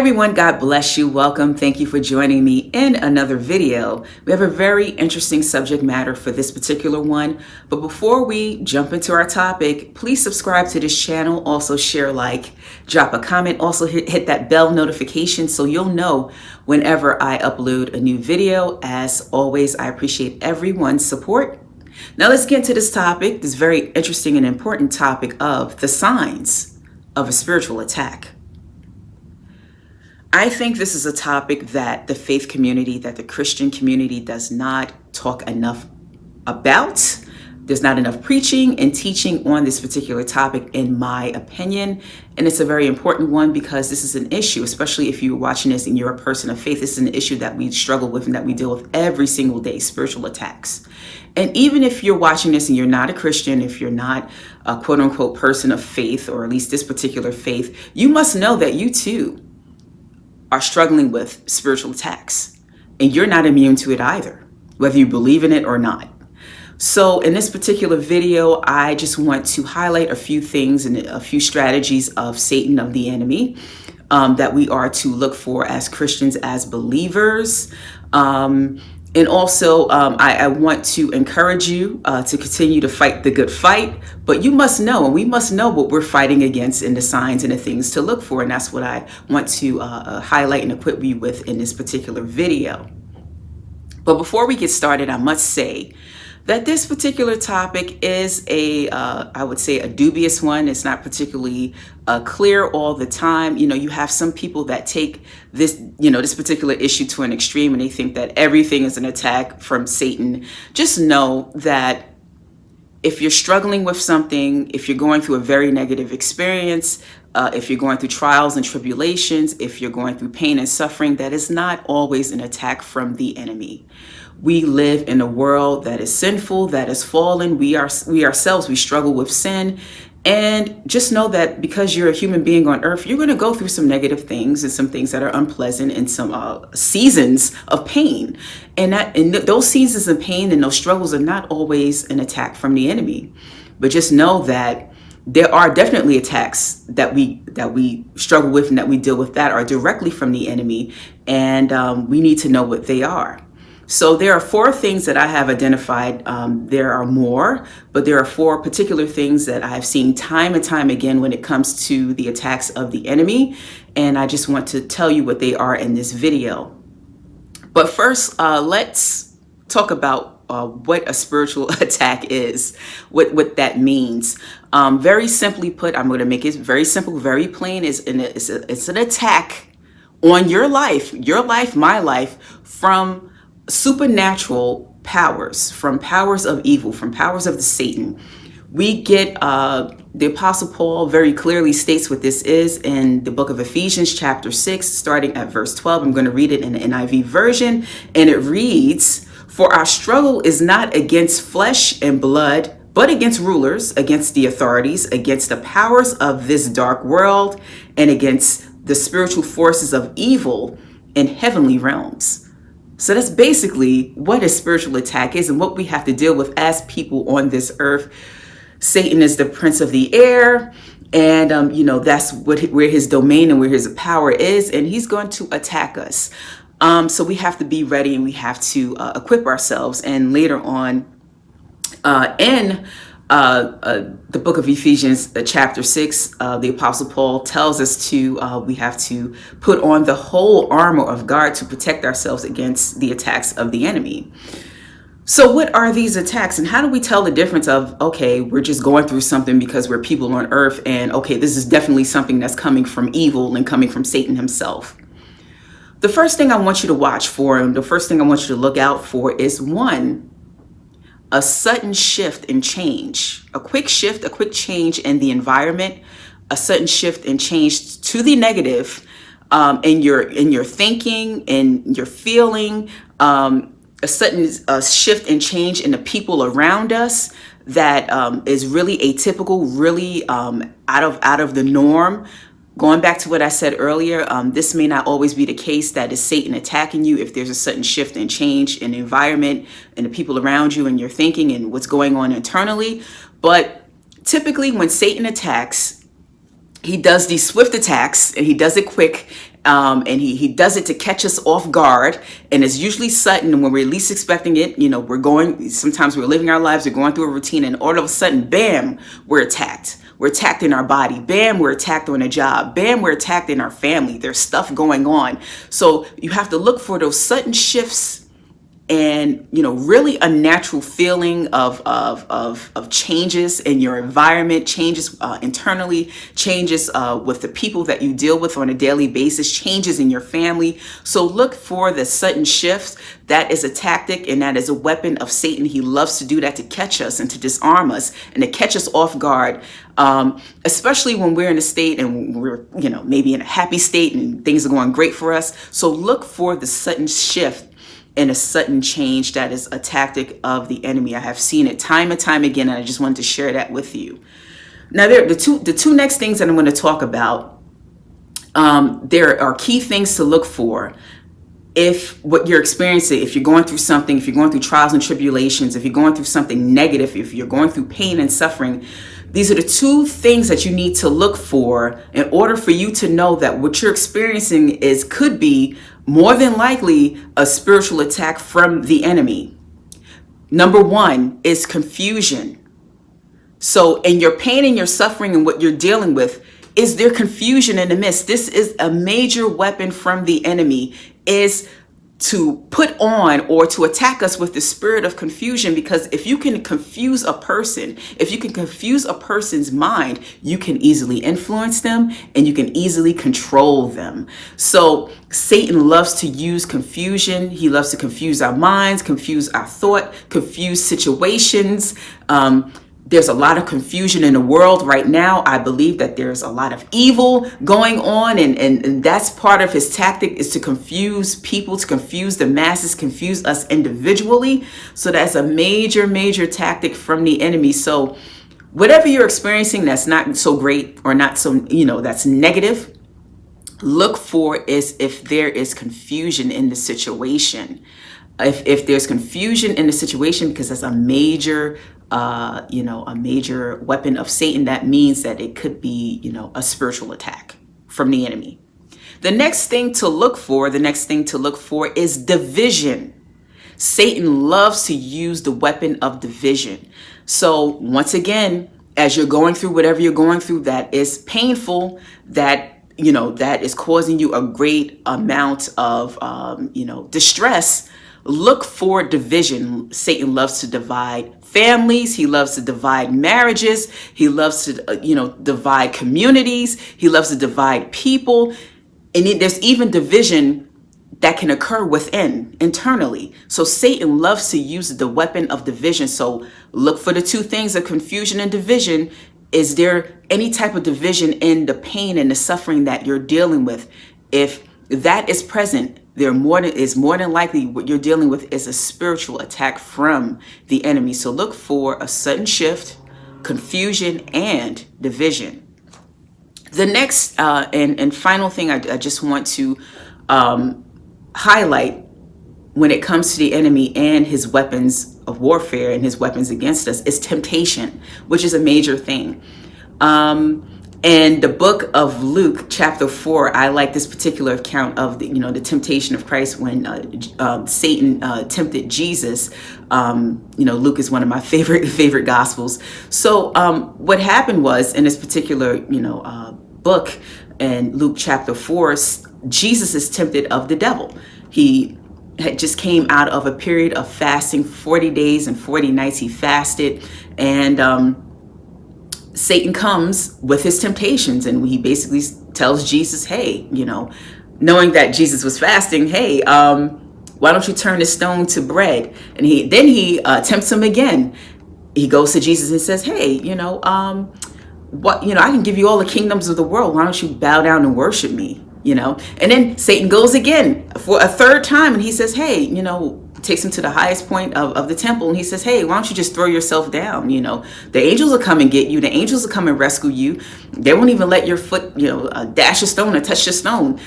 everyone, God bless you. Welcome. Thank you for joining me in another video. We have a very interesting subject matter for this particular one. But before we jump into our topic, please subscribe to this channel. Also share, like, drop a comment. Also hit that bell notification so you'll know whenever I upload a new video. As always, I appreciate everyone's support. Now let's get into this topic, this very interesting and important topic of the signs of a spiritual attack. I think this is a topic that the faith community, that the Christian community does not talk enough about. There's not enough preaching and teaching on this particular topic, in my opinion. And it's a very important one because this is an issue, especially if you're watching this and you're a person of faith. This is an issue that we struggle with and that we deal with every single day, spiritual attacks. And even if you're watching this and you're not a Christian, if you're not a quote unquote person of faith, or at least this particular faith, you must know that you too are struggling with spiritual attacks, and you're not immune to it either, whether you believe in it or not. So in this particular video, I just want to highlight a few things and a few strategies of Satan, of the enemy, that we are to look for as Christians, as believers. And also, I want to encourage you to continue to fight the good fight, but you must know, and we must know what we're fighting against and the signs and the things to look for. And that's what I want to highlight and equip you with in this particular video. But before we get started, I must say that this particular topic is I would say a dubious one. It's not particularly clear all the time. You know, you have some people that take this, this particular issue to an extreme, and they think that everything is an attack from Satan. Just know that if you're struggling with something, if you're going through a very negative experience, if you're going through trials and tribulations, if you're going through pain and suffering, that is not always an attack from the enemy. We live in a world that is sinful, that is fallen. We ourselves, we struggle with sin. And just know that because you're a human being on earth, you're going to go through some negative things and some things that are unpleasant and some seasons of pain. And those seasons of pain and those struggles are not always an attack from the enemy. But just know that there are definitely attacks that we struggle with and that we deal with that are directly from the enemy. And we need to know what they are. So there are 4 things that I have identified. There are more, but there are 4 particular things that I've seen time and time again when it comes to the attacks of the enemy. And I just want to tell you what they are in this video. But first, let's talk about what a spiritual attack is, what that means. Very simply put, I'm going to make it very simple, very plain. It's an attack on your life, my life, from supernatural powers, from powers of evil, from powers of the Satan. We get the Apostle Paul very clearly states what this is in the book of Ephesians chapter 6, starting at verse 12. I'm going to read it in the NIV version, and it reads, "For our struggle is not against flesh and blood, but against rulers, against the authorities, against the powers of this dark world, and against the spiritual forces of evil in heavenly realms." So that's basically what a spiritual attack is and what we have to deal with as people on this earth. Satan is the prince of the air, and that's where his domain and where his power is, and he's going to attack us. So we have to be ready, and we have to equip ourselves. And later on in the book of Ephesians, chapter 6, the Apostle Paul tells us we have to put on the whole armor of God to protect ourselves against the attacks of the enemy. So what are these attacks, and how do we tell the difference of, okay, we're just going through something because we're people on earth, and okay, this is definitely something that's coming from evil and coming from Satan himself? The first thing I want you to watch for, and the first thing I want you to look out for, is one, a sudden shift and change, a quick shift, a quick change in the environment, a sudden shift and change to the negative in your thinking and your feeling, a sudden shift and change in the people around us that is really atypical, really out of the norm. Going back to what I said earlier, this may not always be the case that is Satan attacking you if there's a sudden shift and change in the environment and the people around you and your thinking and what's going on internally. But typically when Satan attacks, he does these swift attacks, and he does it quick, And he does it to catch us off guard, and it's usually sudden. And when we're least expecting it, sometimes we're living our lives, we're going through a routine, and all of a sudden, bam, we're attacked. We're attacked in our body. Bam, we're attacked on a job. Bam, we're attacked in our family. There's stuff going on. So you have to look for those sudden shifts and, really a natural feeling of changes in your environment, changes internally, changes with the people that you deal with on a daily basis, changes in your family. So look for the sudden shifts. That is a tactic, and that is a weapon of Satan. He loves to do that to catch us and to disarm us and to catch us off guard, especially when we're in a state and we're, maybe in a happy state and things are going great for us. So look for the sudden shift and a sudden change. That is a tactic of the enemy. I have seen it time and time again, and I just wanted to share that with you. Now, the two next things that I'm going to talk about, there are key things to look for. If what you're experiencing, if you're going through something, if you're going through trials and tribulations, if you're going through something negative, if you're going through pain and suffering, these are the two things that you need to look for in order for you to know that what you're experiencing could be more than likely a spiritual attack from the enemy. Number one is confusion. So in your pain and your suffering and what you're dealing with, is there confusion in the midst? This is a major weapon from the enemy, is to put on or to attack us with the spirit of confusion. Because if you can confuse a person, if you can confuse a person's mind, you can easily influence them and you can easily control them. So Satan loves to use confusion. He loves to confuse our minds, confuse our thought, confuse situations. There's a lot of confusion in the world right now. I believe that there's a lot of evil going on, and that's part of his tactic, is to confuse people, to confuse the masses, confuse us individually. So that's a major, major tactic from the enemy. So whatever you're experiencing that's not so great or not so, that's negative, look for is if there is confusion in the situation. If there's confusion in the situation, because that's a major a major weapon of Satan, that means that it could be, a spiritual attack from the enemy. The next thing to look for is division. Satan loves to use the weapon of division. So once again, as you're going through whatever you're going through that is painful, that is causing you a great amount of, distress, look for division. Satan loves to divide families. He loves to divide marriages. He loves to, divide communities. He loves to divide people. And there's even division that can occur internally. So Satan loves to use the weapon of division. So look for the two things of confusion and division. Is there any type of division in the pain and the suffering that you're dealing with? If that is present, more than likely what you're dealing with is a spiritual attack from the enemy. So look for a sudden shift, confusion, and division. The next and final thing I just want to highlight when it comes to the enemy and his weapons of warfare and his weapons against us is temptation, which is a major thing. And the book of Luke, chapter 4, I like this particular account of the temptation of Christ when Satan tempted Jesus. Luke is one of my favorite gospels. So what happened was, in this particular book, in Luke chapter 4, Jesus is tempted of the devil. He had just came out of a period of fasting, 40 days and 40 nights. He fasted, and Satan comes with his temptations, and he basically tells Jesus, hey, knowing that Jesus was fasting, hey, why don't you turn this stone to bread? And he tempts him again. He goes to Jesus and says, hey, I can give you all the kingdoms of the world. Why don't you bow down and worship me? And then Satan goes again for a third time, and he says, hey, takes him to the highest point of the temple, and he says, hey, why don't you just throw yourself down? The angels will come and get you. The angels will come and rescue you. They won't even let your foot, dash a stone or touch the stone.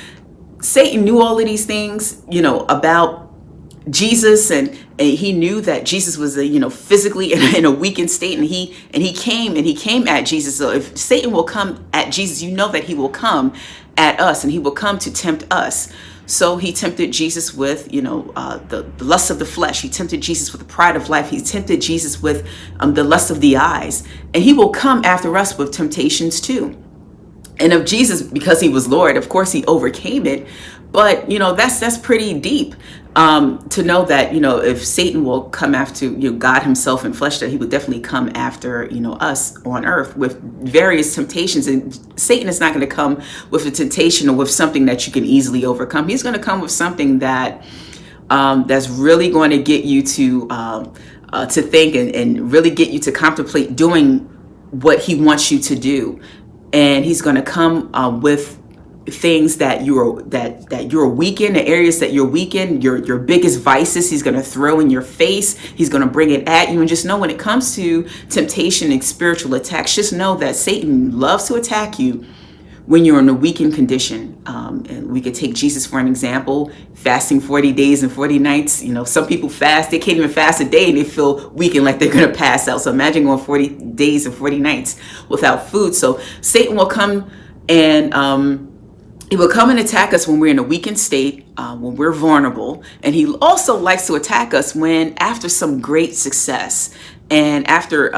Satan knew all of these things, about Jesus, and he knew that Jesus was physically in a weakened state, and he came at Jesus. So if Satan will come at Jesus, you know that he will come at us, and he will come to tempt us. So he tempted Jesus with the lust of the flesh. He tempted Jesus with the pride of life. He tempted Jesus with the lust of the eyes, and he will come after us with temptations too. And of Jesus, because he was Lord, of course he overcame it. But that's pretty deep, to know that if Satan will come after God himself in flesh, that he would definitely come after us on earth with various temptations. And Satan is not going to come with a temptation or with something that you can easily overcome. He's going to come with something that that's really going to get you to think and really get you to contemplate doing what he wants you to do. And he's going to come with things that you're weak in, the areas that you're weak in, your biggest vices. He's going to throw in your face. He's going to bring it at you. And just know, when it comes to temptation and spiritual attacks, just know that Satan loves to attack you when you're in a weakened condition. And we could take Jesus for an example, fasting 40 days and 40 nights. Some people fast, they can't even fast a day and they feel weakened, like they're going to pass out. So imagine going 40 days and 40 nights without food. So Satan will come and he will come and attack us when we're in a weakened state, when we're vulnerable. And he also likes to attack us when after some great success and after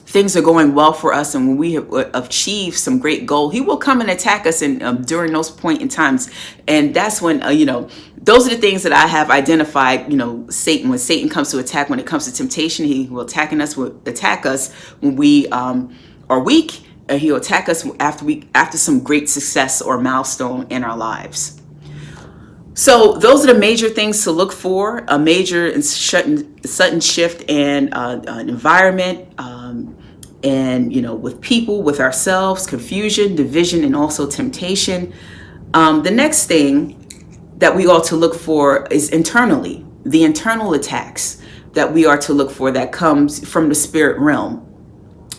things are going well for us, and when we have achieved some great goal, he will come and attack us during those point in times. And that's when, those are the things that I have identified, Satan, when Satan comes to attack, when it comes to temptation, he will attack us when we are weak. And he'll attack us after some great success or milestone in our lives. So those are the major things to look for: a major and sudden shift in an environment, and with people, with ourselves, confusion, division, and also temptation. The next thing that we ought to look for is internally, the internal attacks that we are to look for that comes from the spirit realm.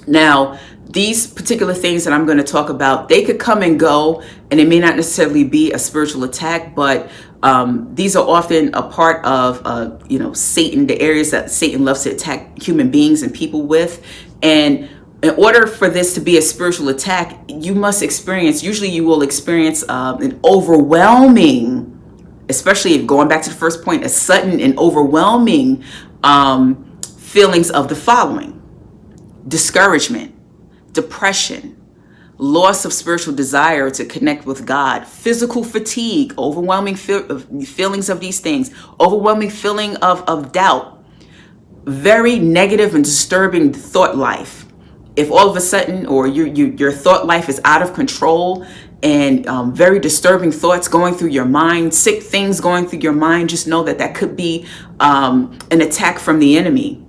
Now, these particular things that I'm going to talk about, they could come and go, and it may not necessarily be a spiritual attack, but these are often a part of, Satan, the areas that Satan loves to attack human beings and people with. And in order for this to be a spiritual attack, you will experience an overwhelming, especially going back to the first point, a sudden and overwhelming feelings of the following: discouragement, depression, loss of spiritual desire to connect with God, physical fatigue, overwhelming feelings of these things, overwhelming feeling of doubt, very negative and disturbing thought life. If all of a sudden, or your thought life is out of control, and very disturbing thoughts going through your mind, sick things going through your mind, just know that could be an attack from the enemy.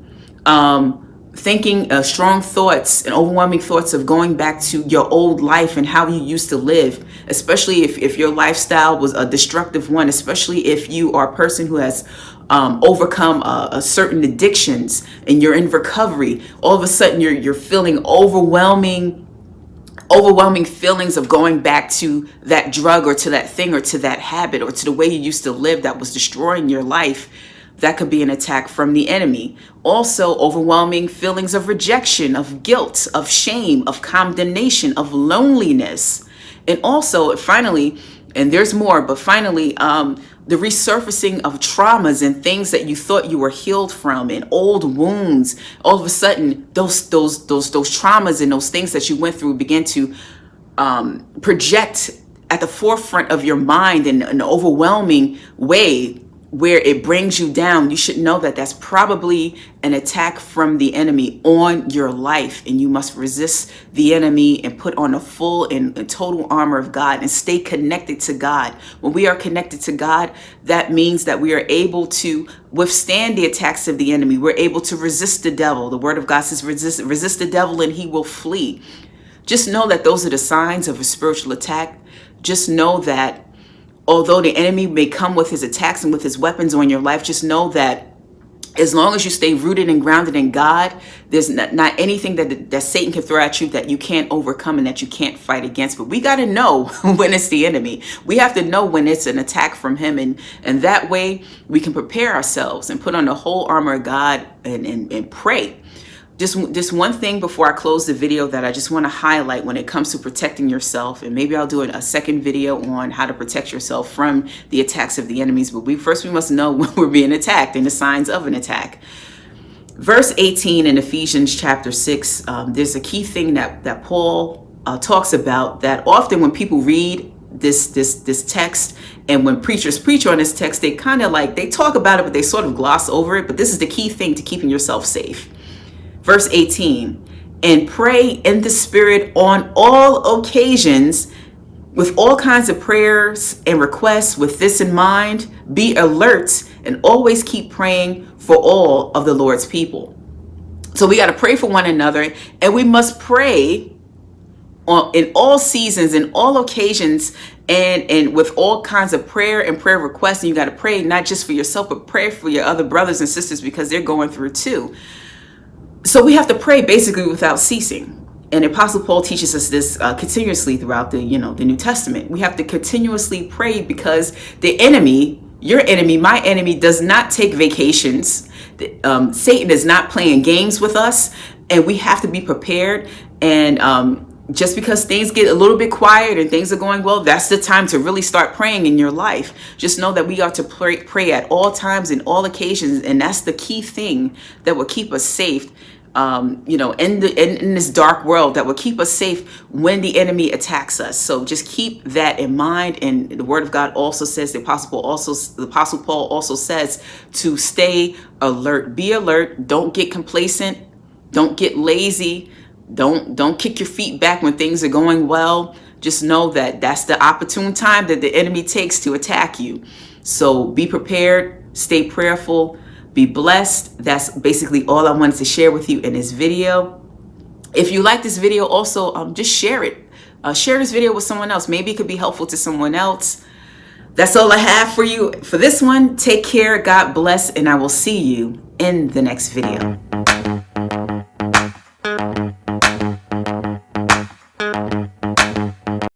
Thinking strong thoughts and overwhelming thoughts of going back to your old life and how you used to live, especially if your lifestyle was a destructive one, especially if you are a person who has overcome a certain addictions and you're in recovery. All of a sudden you're feeling overwhelming feelings of going back to that drug or to that thing or to that habit or to the way you used to live that was destroying your life. That could be an attack from the enemy. Also, overwhelming feelings of rejection, of guilt, of shame, of condemnation, of loneliness. And also, finally, and there's more, but finally, the resurfacing of traumas and things that you thought you were healed from, and old wounds. All of a sudden, those traumas and those things that you went through begin to project at the forefront of your mind in an overwhelming way, where it brings you down. You should know that that's probably an attack from the enemy on your life, and you must resist the enemy and put on a full and total armor of God and stay connected to God. When we are connected to God, that means that we are able to withstand the attacks of the enemy. We're able to resist the devil. The word of God says, resist the devil and he will flee. Just know that those are the signs of a spiritual attack. Just know that although the enemy may come with his attacks and with his weapons on your life, just know that As long as you stay rooted and grounded in God, there's not anything that Satan can throw at you that you can't overcome and that you can't fight against. But we got to know when it's the enemy. We have to know when it's an attack from him. And that way we can prepare ourselves and put on the whole armor of God and pray. Just one thing before I close the video that I just want to highlight when it comes to protecting yourself, and maybe I'll do a second video on how to protect yourself from the attacks of the enemies. But we must know when we're being attacked and the signs of an attack. Verse 18 in Ephesians chapter 6, there's a key thing that Paul talks about, that often when people read this text, and when preachers preach on this text, they kind of they talk about it, but they sort of gloss over it. But this is the key thing to keeping yourself safe. Verse 18, and pray in the Spirit on all occasions with all kinds of prayers and requests. With this in mind, be alert and always keep praying for all of the Lord's people. So we got to pray for one another, and we must pray in all seasons, in all occasions, and with all kinds of prayer and prayer requests. And you got to pray not just for yourself, but pray for your other brothers and sisters, because they're going through too. So we have to pray basically without ceasing. And Apostle Paul teaches us this continuously throughout the New Testament. We have to continuously pray, because the enemy, your enemy, my enemy, does not take vacations. Satan is not playing games with us, and we have to be prepared. And just because things get a little bit quiet and things are going well, that's the time to really start praying in your life. Just know that we are to pray at all times, in all occasions, and that's the key thing that will keep us safe. In this dark world, that will keep us safe when the enemy attacks us. So just keep that in mind. And the Word of God also says, the Apostle Paul also says to stay alert. Be alert. Don't get complacent. Don't get lazy. Don't kick your feet back when things are going well. Just know that that's the opportune time that the enemy takes to attack you. So be prepared. Stay prayerful. Be blessed. That's basically all I wanted to share with you in this video. If you like this video, also just share it. Share this video with someone else. Maybe it could be helpful to someone else. That's all I have for you for this one. Take care. God bless. And I will see you in the next video.